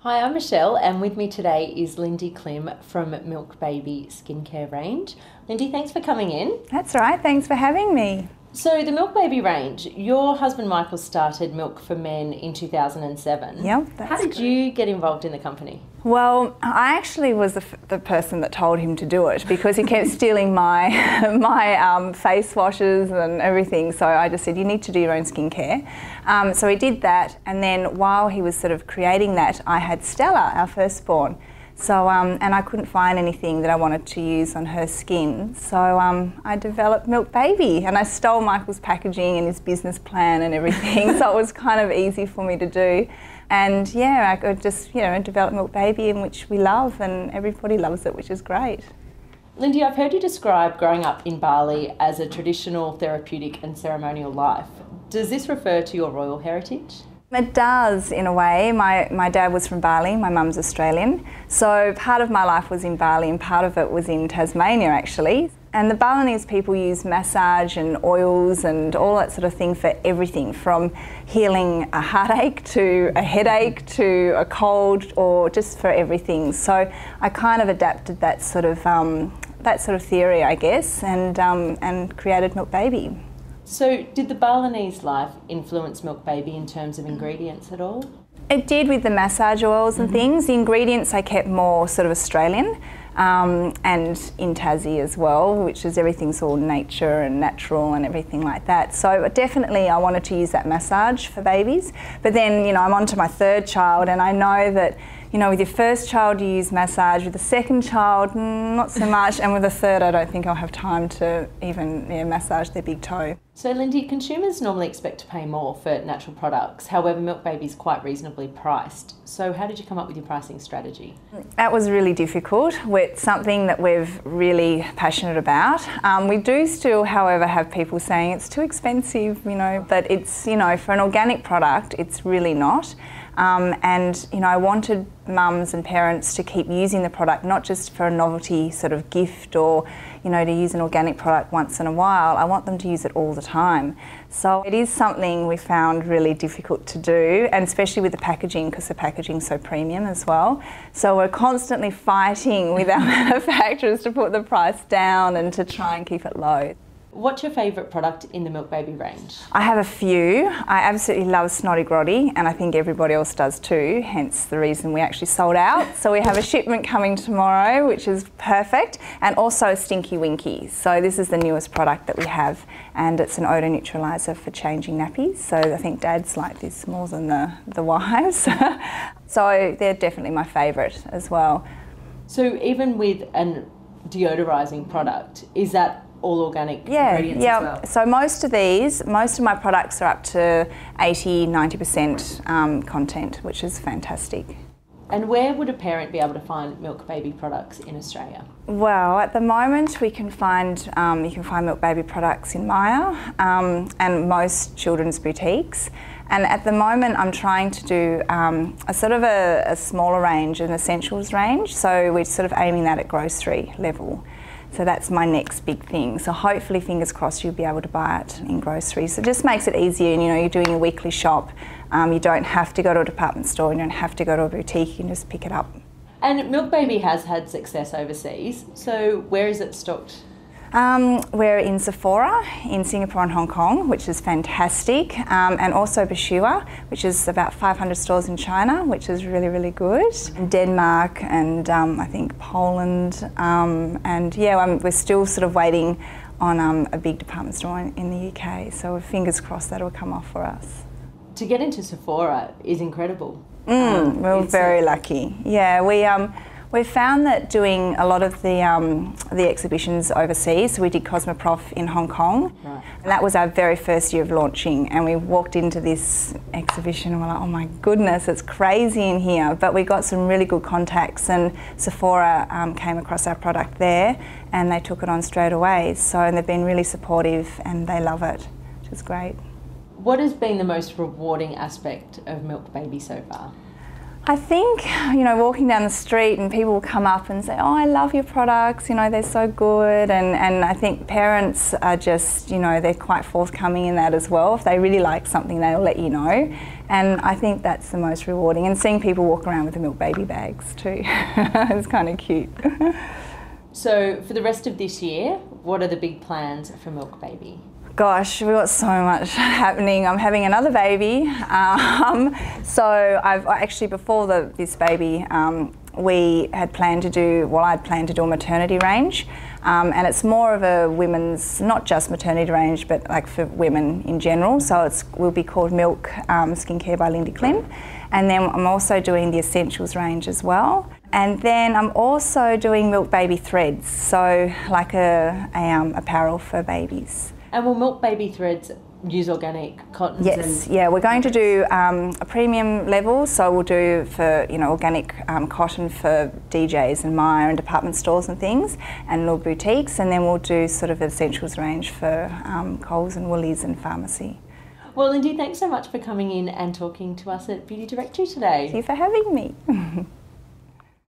Hi, I'm Michelle, and with me today is Lindy Klim from Milk Baby skincare range. Lindy, thanks for coming in. That's right, thanks for having me. So the Milk Baby range, your husband Michael started Milk for Men in 2007. Yep, that's How did you get involved in the company? Well, I actually was the person that told him to do it because he kept stealing my face washes and everything. So I just said, you need to do your own skincare. So he did that, and then while he was sort of creating that, I had Stella, our firstborn. So, and I couldn't find anything that I wanted to use on her skin. So I developed Milk Baby, and I stole Michael's packaging and his business plan and everything. So it was kind of easy for me to do. And yeah, I could just, develop Milk Baby, in which we love, and everybody loves it, which is great. Lindy, I've heard you describe growing up in Bali as a traditional, therapeutic and ceremonial life. Does this refer to your royal heritage? It does, in a way. My dad was from Bali, my mum's Australian. So part of my life was in Bali and part of it was in Tasmania, actually. And the Balinese people use massage and oils and all that sort of thing for everything, from healing a heartache to a headache to a cold, or just for everything. So I kind of adapted that sort of theory, I guess, and created Milk Baby. So did the Balinese life influence Milk Baby in terms of ingredients at all? It did, with the massage oils and things. The ingredients I kept more sort of Australian, and in Tassie as well, which is everything's all nature and natural and everything like that. So definitely I wanted to use that massage for babies. But then, I'm on to my third child, and I know that, with your first child you use massage, with the second child not so much, and with the third I don't think I'll have time to even massage their big toe. So Lindy, consumers normally expect to pay more for natural products, however Milk Baby is quite reasonably priced. So how did you come up with your pricing strategy? That was really difficult. It's something that we're really passionate about. We do still, however, have people saying it's too expensive, but it's, for an organic product, it's really not. And I wanted mums and parents to keep using the product, not just for a novelty sort of gift or, to use an organic product once in a while. I want them to use it all the time. So it is something we found really difficult to do, and especially with the packaging, because the packaging's so premium as well. So we're constantly fighting with our manufacturers to put the price down and to try and keep it low. What's your favourite product in the Milk Baby range? I have a few. I absolutely love Snotty Grotty, and I think everybody else does too, hence the reason we actually sold out. So we have a shipment coming tomorrow, which is perfect, and also Stinky Winky. So this is the newest product that we have, and it's an odour neutraliser for changing nappies. So I think dads like this more than the wives. So they're definitely my favourite as well. So even with a deodorising product, is that all organic ingredients as well? So most of my products are up to 80–90% content, which is fantastic. And where would a parent be able to find Milk Baby products in Australia? Well, at the moment we can find you can find Milk Baby products in Maya and most children's boutiques. And at the moment I'm trying to do a sort of a smaller range, an essentials range. So we're sort of aiming that at grocery level. So that's my next big thing. So hopefully, fingers crossed, you'll be able to buy it in groceries. It just makes it easier, and you're doing a weekly shop. You don't have to go to a department store, you don't have to go to a boutique, you can just pick it up. And Milk Baby has had success overseas, so where is it stocked? We're in Sephora in Singapore and Hong Kong, which is fantastic, and also Bashua, which is about 500 stores in China, which is really, really good. Denmark and I think Poland, and yeah, we're still sort of waiting on a big department store in the UK, so fingers crossed that'll come off for us. To get into Sephora is incredible. We're very lucky. Yeah, we found that doing a lot of the exhibitions overseas, so we did Cosmoprof in Hong Kong, right. And that was our very first year of launching, and we walked into this exhibition and we're like, oh my goodness, it's crazy in here. But we got some really good contacts, and Sephora came across our product there and they took it on straight away. And they've been really supportive and they love it, which is great. What has been the most rewarding aspect of Milk Baby so far? I think, walking down the street and people will come up and say, oh, I love your products, they're so good. And I think parents are just, they're quite forthcoming in that as well. If they really like something, they'll let you know. And I think that's the most rewarding. And seeing people walk around with the Milk Baby bags too. It's kind of cute. So for the rest of this year, what are the big plans for Milk Baby? Gosh, we've got so much happening. I'm having another baby. So I've actually, before this baby, we had planned to do, I'd planned to do a maternity range. And it's more of a women's, not just maternity range, but like for women in general. So will be called Milk Skincare by Lindy Klim. And then I'm also doing the Essentials range as well. And then I'm also doing Milk Baby threads, so like a apparel for babies. And will Milk Baby threads use organic cottons? Yes, yeah, we're going to do a premium level, so we'll do for organic cotton for DJs and Myer and department stores and things, and little boutiques, and then we'll do sort of essentials range for Coles and Woolies and pharmacy. Well, Lindy, thanks so much for coming in and talking to us at Beauty Directory today. Thank you for having me.